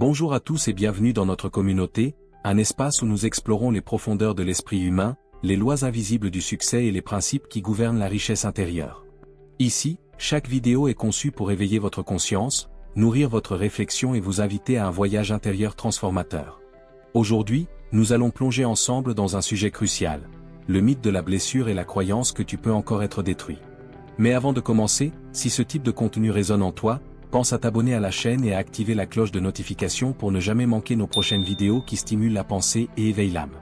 Bonjour à tous et bienvenue dans notre communauté, un espace où nous explorons les profondeurs de l'esprit humain, les lois invisibles du succès et les principes qui gouvernent la richesse intérieure. Ici, chaque vidéo est conçue pour éveiller votre conscience, nourrir votre réflexion et vous inviter à un voyage intérieur transformateur. Aujourd'hui, nous allons plonger ensemble dans un sujet crucial, le mythe de la blessure et la croyance que tu peux encore être détruit. Mais avant de commencer, si ce type de contenu résonne en toi, pense à t'abonner à la chaîne et à activer la cloche de notification pour ne jamais manquer nos prochaines vidéos qui stimulent la pensée et éveillent l'âme.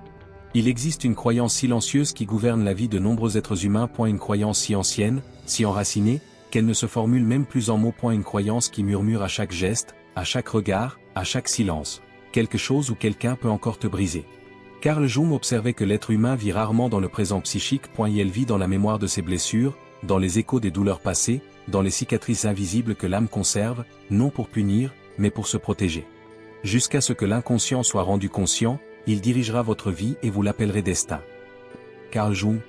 Il existe une croyance silencieuse qui gouverne la vie de nombreux êtres humains. Une croyance si ancienne, si enracinée, qu'elle ne se formule même plus en mots. Une croyance qui murmure à chaque geste, à chaque regard, à chaque silence. Quelque chose ou quelqu'un peut encore te briser. Carl Jung observait que l'être humain vit rarement dans le présent psychique. Il vit dans la mémoire de ses blessures, dans les échos des douleurs passées, dans les cicatrices invisibles que l'âme conserve, non pour punir, mais pour se protéger. Jusqu'à ce que l'inconscient soit rendu conscient, il dirigera votre vie et vous l'appellerez destin. Carl Jung.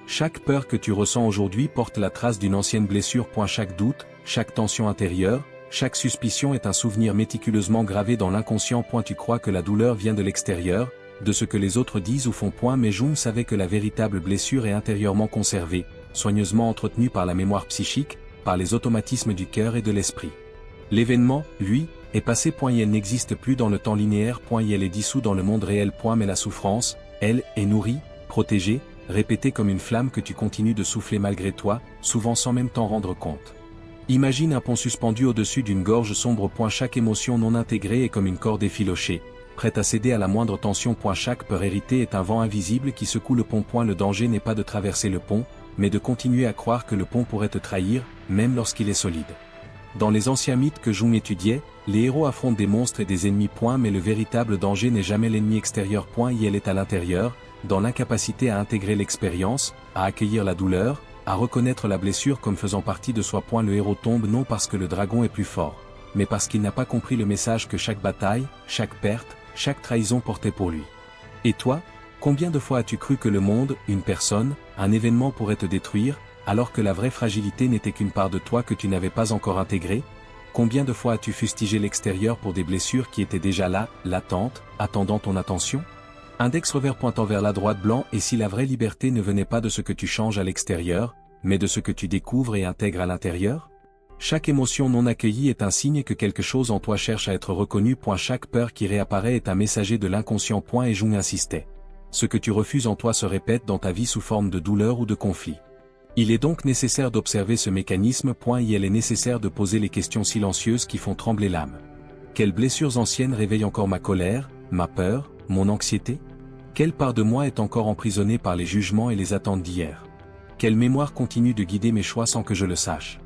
Chaque peur que tu ressens aujourd'hui porte la trace d'une ancienne blessure. Chaque doute, chaque tension intérieure, chaque suspicion est un souvenir méticuleusement gravé dans l'inconscient. Tu crois que la douleur vient de l'extérieur, de ce que les autres disent ou font. Mais Jung savait que la véritable blessure est intérieurement conservée, soigneusement entretenue par la mémoire psychique, par les automatismes du cœur et de l'esprit. L'événement, lui, est passé. Elle n'existe plus dans le temps linéaire. Elle est dissoute dans le monde réel. Mais la souffrance, elle, est nourrie, protégée, répétée comme une flamme que tu continues de souffler malgré toi, souvent sans même t'en rendre compte. Imagine un pont suspendu au-dessus d'une gorge sombre. Chaque émotion non intégrée est comme une corde effilochée, prête à céder à la moindre tension. Chaque peur héritée est un vent invisible qui secoue le pont. Le danger n'est pas de traverser le pont, mais de continuer à croire que le pont pourrait te trahir, même lorsqu'il est solide. Dans les anciens mythes que Jung étudiait, les héros affrontent des monstres et des ennemis. Mais le véritable danger n'est jamais l'ennemi extérieur. Il est à l'intérieur, dans l'incapacité à intégrer l'expérience, à accueillir la douleur, à reconnaître la blessure comme faisant partie de soi. Le héros tombe non parce que le dragon est plus fort, mais parce qu'il n'a pas compris le message que chaque bataille, chaque perte, chaque trahison portait pour lui. Et toi, combien de fois as-tu cru que le monde, une personne, un événement pourrait te détruire, alors que la vraie fragilité n'était qu'une part de toi que tu n'avais pas encore intégrée? Combien de fois as-tu fustigé l'extérieur pour des blessures qui étaient déjà là, latentes, attendant ton attention? Index revers pointant vers la droite blanc. Et si la vraie liberté ne venait pas de ce que tu changes à l'extérieur, mais de ce que tu découvres et intègres à l'intérieur? Chaque émotion non accueillie est un signe que quelque chose en toi cherche à être reconnu. Chaque peur qui réapparaît est un messager de l'inconscient. Et Jung insistait. Ce que tu refuses en toi se répète dans ta vie sous forme de douleur ou de conflit. Il est donc nécessaire d'observer ce mécanisme. Il est nécessaire de poser les questions silencieuses qui font trembler l'âme. Quelles blessures anciennes réveillent encore ma colère, ma peur, mon anxiété? Quelle part de moi est encore emprisonnée par les jugements et les attentes d'hier? Quelle mémoire continue de guider mes choix sans que je le sache?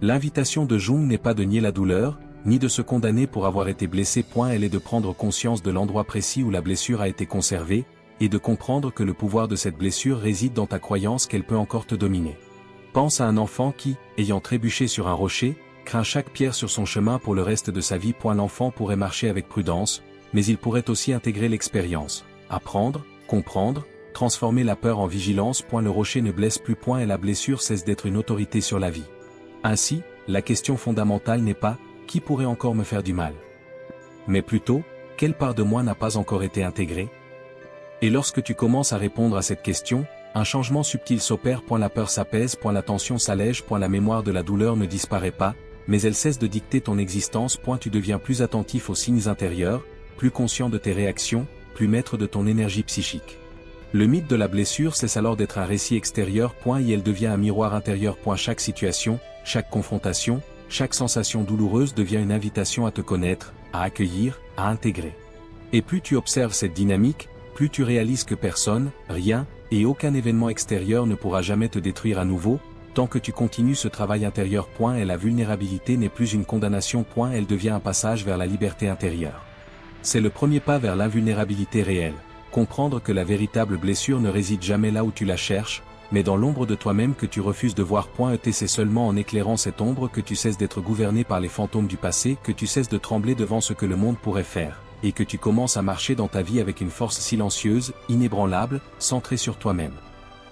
L'invitation de Jung n'est pas de nier la douleur, ni de se condamner pour avoir été blessé. Elle est de prendre conscience de l'endroit précis où la blessure a été conservée, et de comprendre que le pouvoir de cette blessure réside dans ta croyance qu'elle peut encore te dominer. Pense à un enfant qui, ayant trébuché sur un rocher, craint chaque pierre sur son chemin pour le reste de sa vie. L'enfant pourrait marcher avec prudence, mais il pourrait aussi intégrer l'expérience, apprendre, comprendre, transformer la peur en vigilance. Le rocher ne blesse plus. Et la blessure cesse d'être une autorité sur la vie. Ainsi, la question fondamentale n'est pas « qui pourrait encore me faire du mal ?», mais plutôt « quelle part de moi n'a pas encore été intégrée ?» Et lorsque tu commences à répondre à cette question, un changement subtil s'opère. La peur s'apaise. La tension s'allège. La mémoire de la douleur ne disparaît pas, mais elle cesse de dicter ton existence. Tu deviens plus attentif aux signes intérieurs, plus conscient de tes réactions, plus maître de ton énergie psychique. Le mythe de la blessure cesse alors d'être un récit extérieur. Et elle devient un miroir intérieur. Chaque situation, chaque confrontation, chaque sensation douloureuse devient une invitation à te connaître, à accueillir, à intégrer. Et plus tu observes cette dynamique, plus tu réalises que personne, rien, et aucun événement extérieur ne pourra jamais te détruire à nouveau, tant que tu continues ce travail intérieur. Et la vulnérabilité n'est plus une condamnation. Elle devient un passage vers la liberté intérieure. C'est le premier pas vers l'invulnérabilité réelle. Comprendre que la véritable blessure ne réside jamais là où tu la cherches, mais dans l'ombre de toi-même que tu refuses de voir. C'est seulement en éclairant cette ombre que tu cesses d'être gouverné par les fantômes du passé, que tu cesses de trembler devant ce que le monde pourrait faire, et que tu commences à marcher dans ta vie avec une force silencieuse, inébranlable, centrée sur toi-même.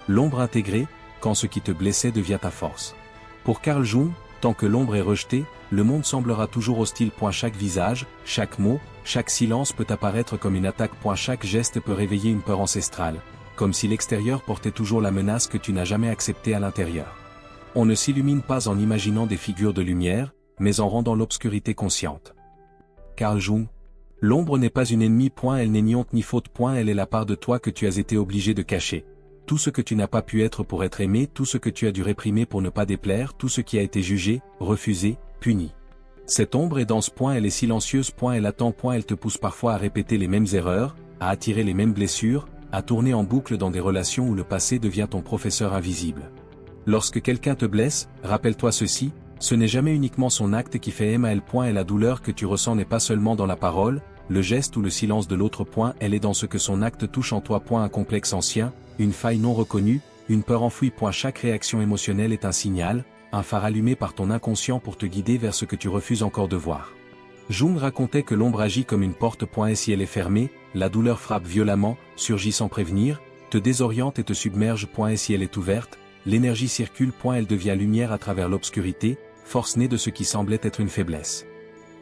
L'ombre intégrée, quand ce qui te blessait devient ta force. Pour Carl Jung, tant que l'ombre est rejetée, le monde semblera toujours hostile. Chaque visage, chaque mot, chaque silence peut apparaître comme une attaque. Chaque geste peut réveiller une peur ancestrale, comme si l'extérieur portait toujours la menace que tu n'as jamais acceptée à l'intérieur. On ne s'illumine pas en imaginant des figures de lumière, mais en rendant l'obscurité consciente. Carl Jung. L'ombre n'est pas une ennemie. Elle n'est ni honte ni faute. Elle est la part de toi que tu as été obligé de cacher. Tout ce que tu n'as pas pu être pour être aimé, tout ce que tu as dû réprimer pour ne pas déplaire, tout ce qui a été jugé, refusé, puni. Cette ombre est dense. Elle est silencieuse. Elle attend. Elle te pousse parfois à répéter les mêmes erreurs, à attirer les mêmes blessures, à tourner en boucle dans des relations où le passé devient ton professeur invisible. Lorsque quelqu'un te blesse, rappelle-toi ceci, ce n'est jamais uniquement son acte qui fait mal. Et la douleur que tu ressens n'est pas seulement dans la parole, le geste ou le silence de l'autre. Elle est dans ce que son acte touche en toi. Un complexe ancien, une faille non reconnue, une peur enfouie. Chaque réaction émotionnelle est un signal, un phare allumé par ton inconscient pour te guider vers ce que tu refuses encore de voir. Jung racontait que l'ombre agit comme une porte. Et si elle est fermée, la douleur frappe violemment, surgit sans prévenir, te désoriente et te submerge. Et si elle est ouverte, l'énergie circule. Elle devient lumière à travers l'obscurité, force née de ce qui semblait être une faiblesse.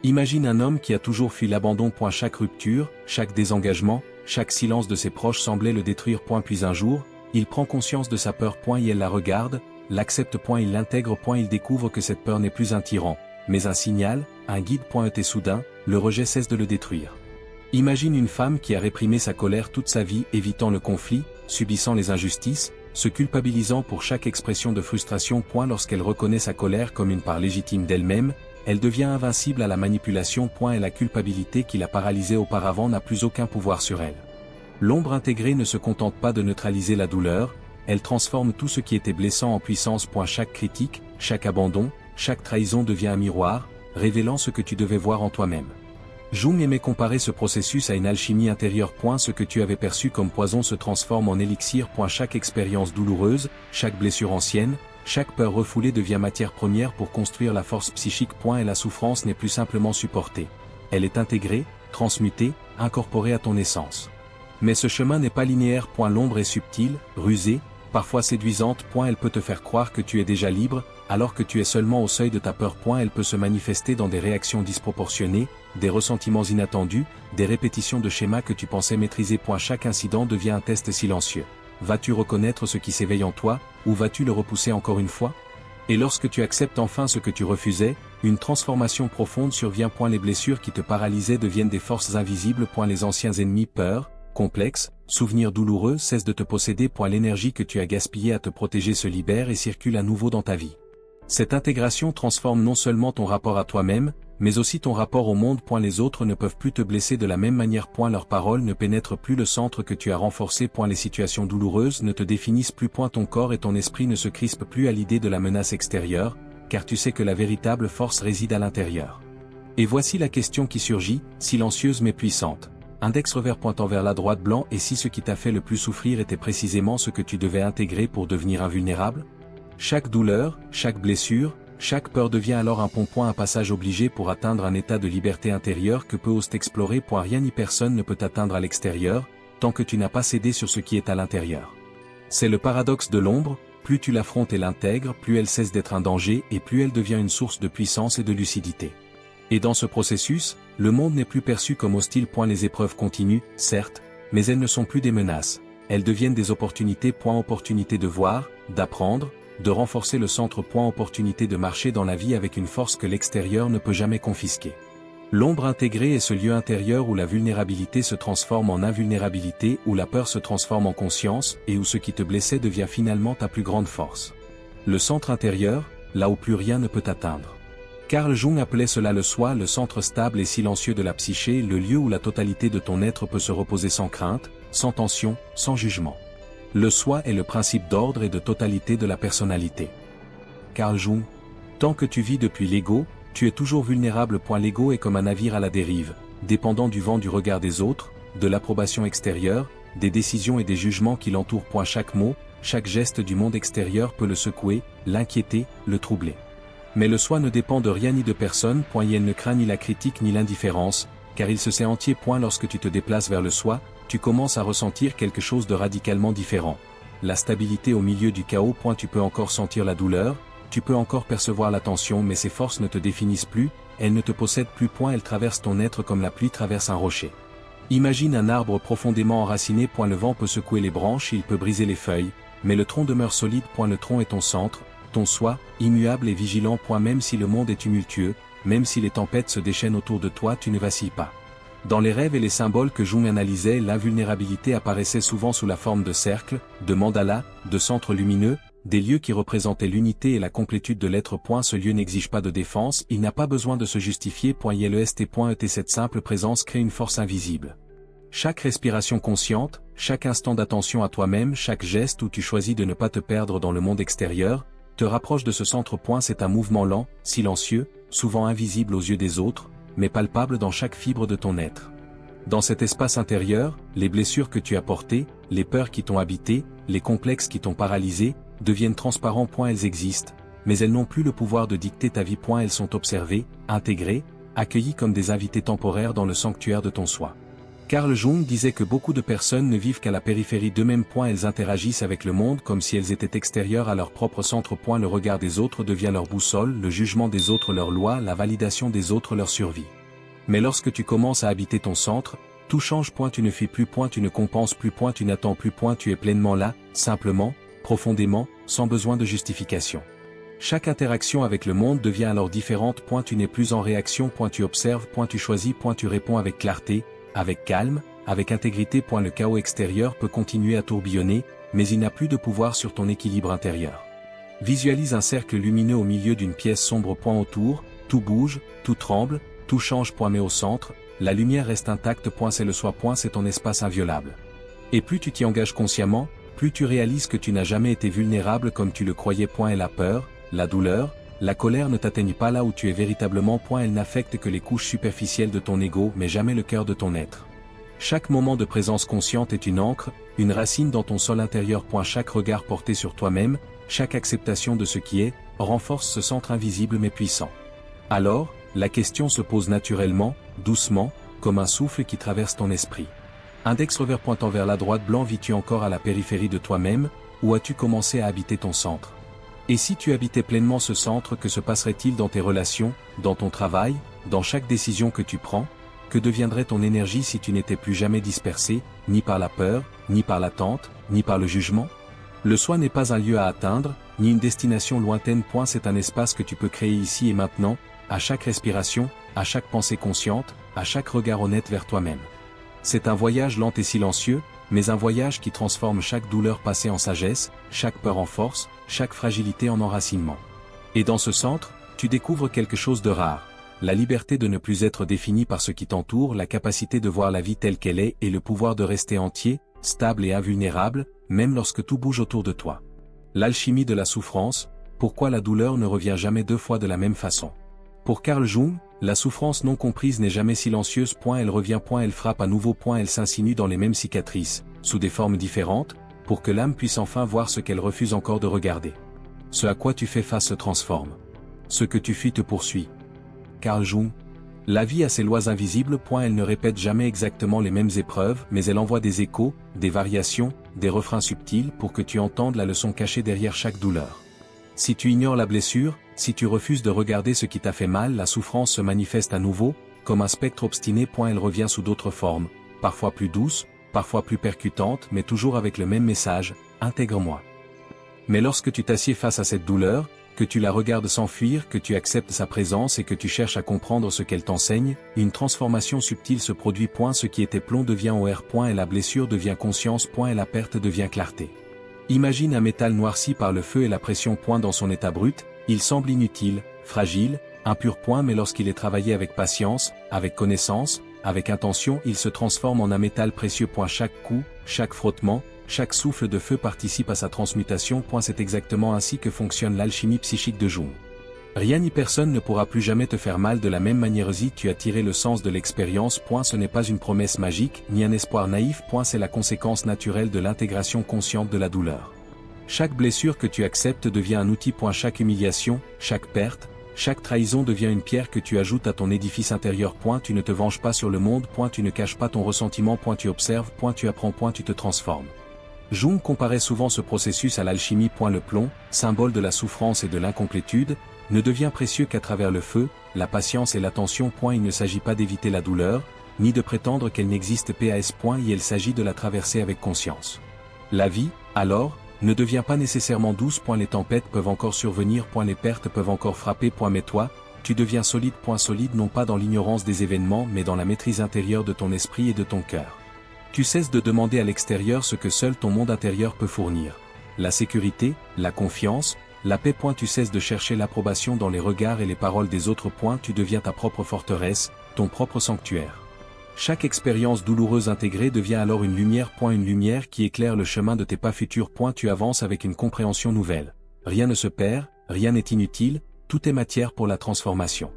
Imagine un homme qui a toujours fui l'abandon. Chaque rupture, chaque désengagement, chaque silence de ses proches semblait le détruire. Puis un jour, il prend conscience de sa peur. Et elle la regarde, l'accepte. Il l'intègre. Il découvre que cette peur n'est plus un tyran, mais un signal, un guide. Et soudain, le rejet cesse de le détruire. Imagine une femme qui a réprimé sa colère toute sa vie, évitant le conflit, subissant les injustices, se culpabilisant pour chaque expression de frustration. Lorsqu'elle reconnaît sa colère comme une part légitime d'elle-même, elle devient invincible à la manipulation. Et la culpabilité qui la paralysait auparavant n'a plus aucun pouvoir sur elle. L'ombre intégrée ne se contente pas de neutraliser la douleur, elle transforme tout ce qui était blessant en puissance. Chaque critique, chaque abandon, chaque trahison devient un miroir, révélant ce que tu devais voir en toi-même. Jung aimait comparer ce processus à une alchimie intérieure. Ce que tu avais perçu comme poison se transforme en élixir. Chaque expérience douloureuse, chaque blessure ancienne, chaque peur refoulée devient matière première pour construire la force psychique. Et la souffrance n'est plus simplement supportée. Elle est intégrée, transmutée, incorporée à ton essence. Mais ce chemin n'est pas linéaire. L'ombre est subtile, rusée, parfois séduisante. Elle peut te faire croire que tu es déjà libre, alors que tu es seulement au seuil de ta peur. Elle peut se manifester dans des réactions disproportionnées, des ressentiments inattendus, des répétitions de schémas que tu pensais maîtriser. Chaque incident devient un test silencieux. Vas-tu reconnaître ce qui s'éveille en toi, ou vas-tu le repousser encore une fois? Et lorsque tu acceptes enfin ce que tu refusais, une transformation profonde survient. Les blessures qui te paralysaient deviennent des forces invisibles. Les anciens ennemis, peur, complexe, souvenirs douloureux cessent de te posséder. L'énergie que tu as gaspillée à te protéger se libère et circule à nouveau dans ta vie. Cette intégration transforme non seulement ton rapport à toi-même, mais aussi ton rapport au monde. Les autres ne peuvent plus te blesser de la même manière. Leurs paroles ne pénètrent plus le centre que tu as renforcé. Les situations douloureuses ne te définissent plus. Ton corps et ton esprit ne se crispent plus à l'idée de la menace extérieure, car tu sais que la véritable force réside à l'intérieur. Et voici la question qui surgit, silencieuse mais puissante. Index revers pointant vers la droite blanc. Et si ce qui t'a fait le plus souffrir était précisément ce que tu devais intégrer pour devenir invulnérable? Chaque douleur, chaque blessure, chaque peur devient alors un pont. Un passage obligé pour atteindre un état de liberté intérieure que peu osent explorer. Rien ni personne ne peut atteindre à l'extérieur, tant que tu n'as pas cédé sur ce qui est à l'intérieur. C'est le paradoxe de l'ombre, plus tu l'affrontes et l'intègres, plus elle cesse d'être un danger et plus elle devient une source de puissance et de lucidité. Et dans ce processus, le monde n'est plus perçu comme hostile. Les épreuves continuent, certes, mais elles ne sont plus des menaces, elles deviennent des opportunités. Opportunité de voir, d'apprendre, de renforcer le centre. Opportunité de marcher dans la vie avec une force que l'extérieur ne peut jamais confisquer. L'ombre intégrée est ce lieu intérieur où la vulnérabilité se transforme en invulnérabilité, où la peur se transforme en conscience, et où ce qui te blessait devient finalement ta plus grande force. Le centre intérieur, là où plus rien ne peut atteindre. Carl Jung appelait cela le soi, le centre stable et silencieux de la psyché, le lieu où la totalité de ton être peut se reposer sans crainte, sans tension, sans jugement. Le soi est le principe d'ordre et de totalité de la personnalité. Carl Jung. Tant que tu vis depuis l'ego, tu es toujours vulnérable. L'ego est comme un navire à la dérive, dépendant du vent, du regard des autres, de l'approbation extérieure, des décisions et des jugements qui l'entourent. Chaque mot, chaque geste du monde extérieur peut le secouer, l'inquiéter, le troubler. Mais le soi ne dépend de rien ni de personne. Il ne craint ni la critique ni l'indifférence, car il se sait entier. Lorsque tu te déplaces vers le soi, tu commences à ressentir quelque chose de radicalement différent. La stabilité au milieu du chaos. Tu peux encore sentir la douleur, tu peux encore percevoir la tension, mais ces forces ne te définissent plus, elle ne te possède plus. Elle traverse ton être comme la pluie traverse un rocher. Imagine un arbre profondément enraciné. Le vent peut secouer les branches, il peut briser les feuilles, mais le tronc demeure solide. Le tronc est ton centre, ton soi, immuable et vigilant. Même si le monde est tumultueux, même si les tempêtes se déchaînent autour de toi, tu ne vacilles pas. Dans les rêves et les symboles que Jung analysait, l'invulnérabilité apparaissait souvent sous la forme de cercles, de mandalas, de centres lumineux, des lieux qui représentaient l'unité et la complétude de l'être. Ce lieu n'exige pas de défense, il n'a pas besoin de se justifier. ILEST.ET. Cette simple présence crée une force invisible. Chaque respiration consciente, chaque instant d'attention à toi-même, chaque geste où tu choisis de ne pas te perdre dans le monde extérieur, te rapproche de ce centre. C'est un mouvement lent, silencieux, souvent invisible aux yeux des autres, mais palpable dans chaque fibre de ton être. Dans cet espace intérieur, les blessures que tu as portées, les peurs qui t'ont habité, les complexes qui t'ont paralysé, deviennent transparents. Elles existent, mais elles n'ont plus le pouvoir de dicter ta vie. Elles sont observées, intégrées, accueillies comme des invités temporaires dans le sanctuaire de ton soi. Carl Jung disait que beaucoup de personnes ne vivent qu'à la périphérie d'eux-mêmes. Elles interagissent avec le monde comme si elles étaient extérieures à leur propre centre. Le regard des autres devient leur boussole, le jugement des autres leur loi, la validation des autres leur survie. Mais lorsque tu commences à habiter ton centre, tout change. Tu ne fuis plus. Tu ne compenses plus. Tu n'attends plus. Tu es pleinement là, simplement, profondément, sans besoin de justification. Chaque interaction avec le monde devient alors différente. Tu n'es plus en réaction. Tu observes. Tu choisis. Tu réponds avec clarté, avec calme, avec intégrité. Le chaos extérieur peut continuer à tourbillonner, mais il n'a plus de pouvoir sur ton équilibre intérieur. Visualise un cercle lumineux au milieu d'une pièce sombre. Autour, tout bouge, tout tremble, tout change. Mais au centre, la lumière reste intacte. C'est le soi. C'est ton espace inviolable. Et plus tu t'y engages consciemment, plus tu réalises que tu n'as jamais été vulnérable comme tu le croyais. Et la peur, la douleur, la colère ne t'atteignent pas là où tu es véritablement. Elles n'affectent que les couches superficielles de ton ego, mais jamais le cœur de ton être. Chaque moment de présence consciente est une ancre, une racine dans ton sol intérieur. Chaque regard porté sur toi-même, chaque acceptation de ce qui est, renforce ce centre invisible mais puissant. Alors, la question se pose naturellement, doucement, comme un souffle qui traverse ton esprit. Index revers pointant vers la droite. Blanc. Vis-tu encore à la périphérie de toi-même, ou as-tu commencé à habiter ton centre? Et si tu habitais pleinement ce centre, que se passerait-il dans tes relations, dans ton travail, dans chaque décision que tu prends? Que deviendrait ton énergie si tu n'étais plus jamais dispersé, ni par la peur, ni par l'attente, ni par le jugement? Le soi n'est pas un lieu à atteindre, ni une destination lointaine. C'est un espace que tu peux créer ici et maintenant, à chaque respiration, à chaque pensée consciente, à chaque regard honnête vers toi-même. C'est un voyage lent et silencieux, mais un voyage qui transforme chaque douleur passée en sagesse, chaque peur en force, chaque fragilité en enracinement. Et dans ce centre, tu découvres quelque chose de rare. La liberté de ne plus être définie par ce qui t'entoure, la capacité de voir la vie telle qu'elle est et le pouvoir de rester entier, stable et invulnérable, même lorsque tout bouge autour de toi. L'alchimie de la souffrance, pourquoi la douleur ne revient jamais deux fois de la même façon. Pour Carl Jung, la souffrance non comprise n'est jamais silencieuse. Elle revient. Elle frappe à nouveau. Elle s'insinue dans les mêmes cicatrices, sous des formes différentes, pour que l'âme puisse enfin voir ce qu'elle refuse encore de regarder. Ce à quoi tu fais face se transforme. Ce que tu fuis te poursuit. Carl Jung. La vie a ses lois invisibles. Elle ne répète jamais exactement les mêmes épreuves, mais elle envoie des échos, des variations, des refrains subtils pour que tu entendes la leçon cachée derrière chaque douleur. Si tu ignores la blessure, si tu refuses de regarder ce qui t'a fait mal, la souffrance se manifeste à nouveau, comme un spectre obstiné. Elle revient sous d'autres formes, parfois plus douces, parfois plus percutantes, mais toujours avec le même message, intègre-moi. Mais lorsque tu t'assieds face à cette douleur, que tu la regardes s'enfuir, que tu acceptes sa présence et que tu cherches à comprendre ce qu'elle t'enseigne, une transformation subtile se produit. Ce qui était plomb devient OR. Et la blessure devient conscience. Et la perte devient clarté. Imagine un métal noirci par le feu et la pression. Dans son état brut, il semble inutile, fragile, impur. Mais lorsqu'il est travaillé avec patience, avec connaissance, avec intention, il se transforme en un métal précieux. Chaque coup, chaque frottement, chaque souffle de feu participe à sa transmutation. C'est exactement ainsi que fonctionne l'alchimie psychique de Jung. Rien ni personne ne pourra plus jamais te faire mal de la même manière. Si tu as tiré le sens de l'expérience. Ce n'est pas une promesse magique, ni un espoir naïf. C'est la conséquence naturelle de l'intégration consciente de la douleur. Chaque blessure que tu acceptes devient un outil. Chaque humiliation, chaque perte, chaque trahison devient une pierre que tu ajoutes à ton édifice intérieur. Tu ne te venges pas sur le monde. Tu ne caches pas ton ressentiment. Tu observes. Tu apprends. Tu te transformes. Jung comparait souvent ce processus à l'alchimie. Le plomb, symbole de la souffrance et de l'incomplétude, ne devient précieux qu'à travers le feu, la patience et l'attention. Il ne s'agit pas d'éviter la douleur, ni de prétendre qu'elle n'existe pas. Il s'agit de la traverser avec conscience. La vie, alors, ne devient pas nécessairement douce. Les tempêtes peuvent encore survenir. Les pertes peuvent encore frapper. Mais toi, tu deviens solide. Solide non pas dans l'ignorance des événements mais dans la maîtrise intérieure de ton esprit et de ton cœur. Tu cesses de demander à l'extérieur ce que seul ton monde intérieur peut fournir. La sécurité, la confiance, la paix. Tu cesses de chercher l'approbation dans les regards et les paroles des autres. Tu deviens ta propre forteresse, ton propre sanctuaire. Chaque expérience douloureuse intégrée devient alors une lumière. Une lumière qui éclaire le chemin de tes pas futurs. Tu avances avec une compréhension nouvelle. Rien ne se perd, rien n'est inutile, tout est matière pour la transformation.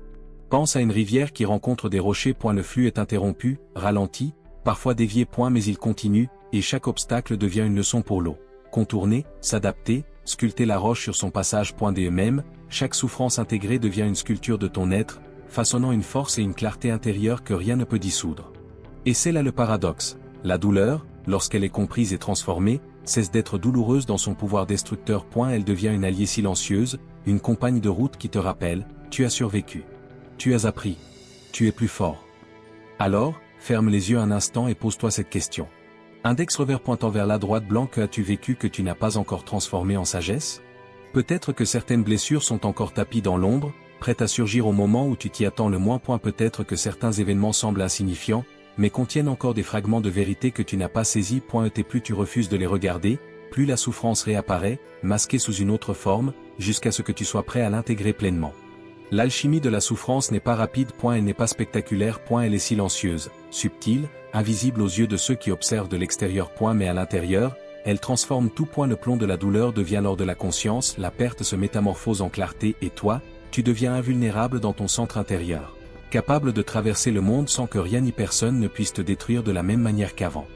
Pense à une rivière qui rencontre des rochers. Le flux est interrompu, ralenti, parfois dévié. Mais il continue, et chaque obstacle devient une leçon pour l'eau. Contourner, s'adapter, sculpter la roche sur son passage. De même, chaque souffrance intégrée devient une sculpture de ton être, façonnant une force et une clarté intérieure que rien ne peut dissoudre. Et c'est là le paradoxe. La douleur, lorsqu'elle est comprise et transformée, cesse d'être douloureuse dans son pouvoir destructeur. Elle devient une alliée silencieuse, une compagne de route qui te rappelle, tu as survécu. Tu as appris. Tu es plus fort. Alors, ferme les yeux un instant et pose-toi cette question. Index revers pointant vers la droite. Blanc. Que as-tu vécu que tu n'as pas encore transformé en sagesse? Peut-être que certaines blessures sont encore tapies dans l'ombre, prêtes à surgir au moment où tu t'y attends le moins. Peut-être que certains événements semblent insignifiants, mais contiennent encore des fragments de vérité que tu n'as pas saisis. Et plus tu refuses de les regarder, plus la souffrance réapparaît, masquée sous une autre forme, jusqu'à ce que tu sois prêt à l'intégrer pleinement. L'alchimie de la souffrance n'est pas rapide. Elle n'est pas spectaculaire. Elle est silencieuse, subtile, invisible aux yeux de ceux qui observent de l'extérieur. Mais à l'intérieur, elle transforme tout. Le plomb de la douleur devient l'or de la conscience. La perte se métamorphose en clarté et toi, tu deviens invulnérable dans ton centre intérieur. Capable de traverser le monde sans que rien ni personne ne puisse te détruire de la même manière qu'avant.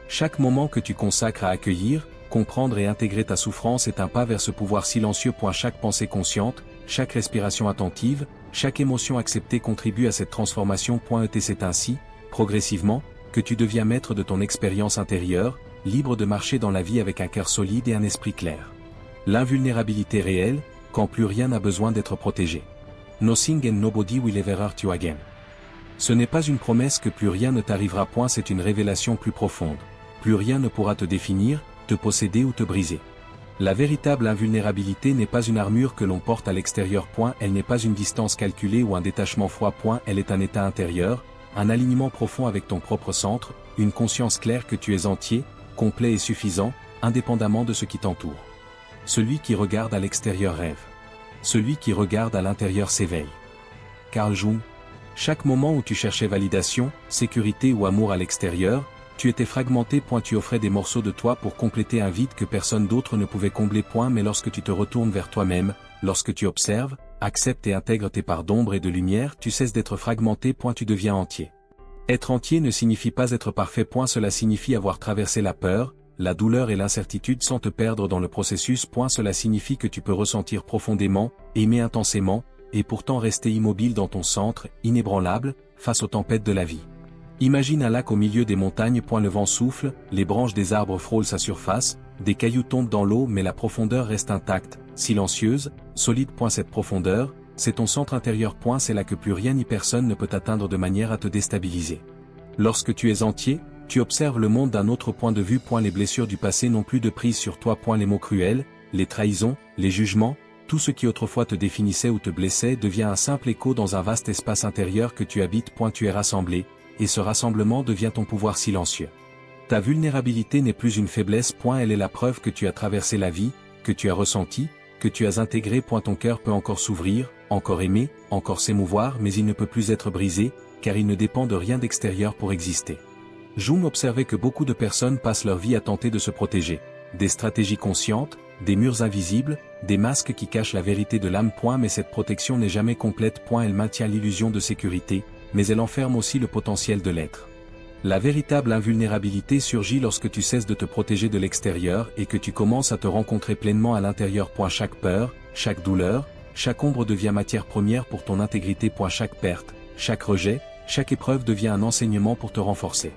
Chaque moment que tu consacres à accueillir, comprendre et intégrer ta souffrance est un pas vers ce pouvoir silencieux. Chaque pensée consciente, chaque respiration attentive, chaque émotion acceptée contribue à cette transformation. Et c'est ainsi, progressivement, que tu deviens maître de ton expérience intérieure, libre de marcher dans la vie avec un cœur solide et un esprit clair. L'invulnérabilité réelle, quand plus rien n'a besoin d'être protégé. Nothing and nobody will ever hurt you again. Ce n'est pas une promesse que plus rien ne t'arrivera. C'est une révélation plus profonde. Plus rien ne pourra te définir, te posséder ou te briser. La véritable invulnérabilité n'est pas une armure que l'on porte à l'extérieur. Elle n'est pas une distance calculée ou un détachement froid. Elle est un état intérieur, un alignement profond avec ton propre centre, une conscience claire que tu es entier, complet et suffisant, indépendamment de ce qui t'entoure. Celui qui regarde à l'extérieur rêve. Celui qui regarde à l'intérieur s'éveille. Carl Jung. Chaque moment où tu cherchais validation, sécurité ou amour à l'extérieur, tu étais fragmenté. Tu offrais des morceaux de toi pour compléter un vide que personne d'autre ne pouvait combler. Mais lorsque tu te retournes vers toi-même, lorsque tu observes, acceptes et intègres tes parts d'ombre et de lumière, tu cesses d'être fragmenté. Tu deviens entier. Être entier ne signifie pas être parfait. Cela signifie avoir traversé la peur, la douleur et l'incertitude sans te perdre dans le processus. Cela signifie que tu peux ressentir profondément, aimer intensément, et pourtant rester immobile dans ton centre, inébranlable, face aux tempêtes de la vie. Imagine un lac au milieu des montagnes. Le vent souffle, les branches des arbres frôlent sa surface, des cailloux tombent dans l'eau mais la profondeur reste intacte, silencieuse, solide. Cette profondeur, c'est ton centre intérieur. C'est là que plus rien ni personne ne peut t'atteindre de manière à te déstabiliser. Lorsque tu es entier, tu observes le monde d'un autre point de vue. Les blessures du passé n'ont plus de prise sur toi. Les mots cruels, les trahisons, les jugements, tout ce qui autrefois te définissait ou te blessait devient un simple écho dans un vaste espace intérieur que tu habites. Tu es rassemblé, et ce rassemblement devient ton pouvoir silencieux. Ta vulnérabilité n'est plus une faiblesse. Elle est la preuve que tu as traversé la vie, que tu as ressenti, que tu as intégré. Ton cœur peut encore s'ouvrir, encore aimer, encore s'émouvoir, mais il ne peut plus être brisé, car il ne dépend de rien d'extérieur pour exister. Jung observait que beaucoup de personnes passent leur vie à tenter de se protéger. Des stratégies conscientes, des murs invisibles, des masques qui cachent la vérité de l'âme. Mais cette protection n'est jamais complète. Elle maintient l'illusion de sécurité, mais elle enferme aussi le potentiel de l'être. La véritable invulnérabilité surgit lorsque tu cesses de te protéger de l'extérieur et que tu commences à te rencontrer pleinement à l'intérieur. Chaque peur, chaque douleur, chaque ombre devient matière première pour ton intégrité. Chaque perte, chaque rejet, chaque épreuve devient un enseignement pour te renforcer.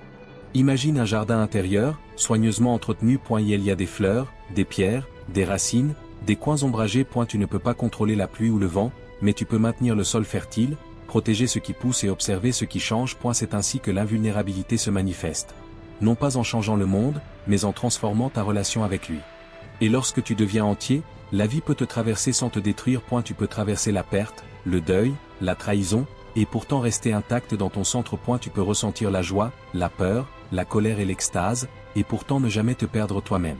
Imagine un jardin intérieur, soigneusement entretenu. Il y a des fleurs, des pierres, des racines, des coins ombragés. Tu ne peux pas contrôler la pluie ou le vent, mais tu peux maintenir le sol fertile, protéger ce qui pousse et observer ce qui change. C'est ainsi que l'invulnérabilité se manifeste. Non pas en changeant le monde, mais en transformant ta relation avec lui. Et lorsque tu deviens entier, la vie peut te traverser sans te détruire. Tu peux traverser la perte, le deuil, la trahison, et pourtant rester intact dans ton centre. Tu peux ressentir la joie, la peur, la colère et l'extase, et pourtant ne jamais te perdre toi-même.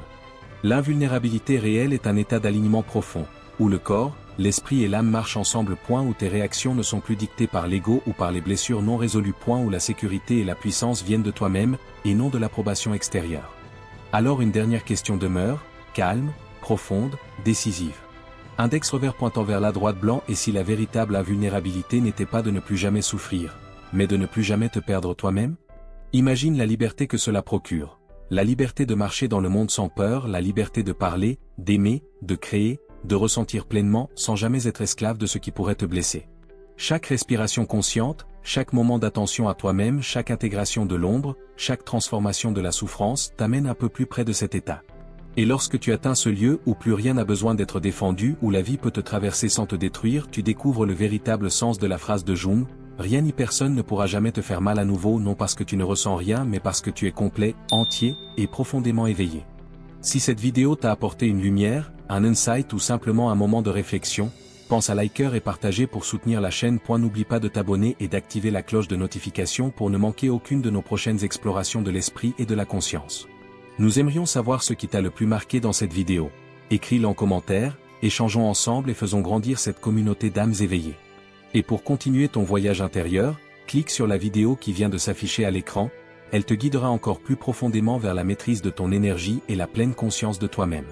L'invulnérabilité réelle est un état d'alignement profond, où le corps, l'esprit et l'âme marchent ensemble. Où tes réactions ne sont plus dictées par l'ego ou par les blessures non résolues. Où la sécurité et la puissance viennent de toi-même, et non de l'approbation extérieure. Alors une dernière question demeure, calme, profonde, décisive. Index revers pointant vers la droite blanc. Et si la véritable invulnérabilité n'était pas de ne plus jamais souffrir, mais de ne plus jamais te perdre toi-même? Imagine la liberté que cela procure. La liberté de marcher dans le monde sans peur, la liberté de parler, d'aimer, de créer, de ressentir pleinement, sans jamais être esclave de ce qui pourrait te blesser. Chaque respiration consciente, chaque moment d'attention à toi-même, chaque intégration de l'ombre, chaque transformation de la souffrance t'amène un peu plus près de cet état. Et lorsque tu atteins ce lieu où plus rien n'a besoin d'être défendu, où la vie peut te traverser sans te détruire, tu découvres le véritable sens de la phrase de Jung: rien ni personne ne pourra jamais te faire mal à nouveau, non parce que tu ne ressens rien, mais parce que tu es complet, entier, et profondément éveillé. Si cette vidéo t'a apporté une lumière, un insight ou simplement un moment de réflexion, pense à liker et partager pour soutenir la chaîne. N'oublie pas de t'abonner et d'activer la cloche de notification pour ne manquer aucune de nos prochaines explorations de l'esprit et de la conscience. Nous aimerions savoir ce qui t'a le plus marqué dans cette vidéo. Écris-le en commentaire, échangeons ensemble et faisons grandir cette communauté d'âmes éveillées. Et pour continuer ton voyage intérieur, clique sur la vidéo qui vient de s'afficher à l'écran, elle te guidera encore plus profondément vers la maîtrise de ton énergie et la pleine conscience de toi-même.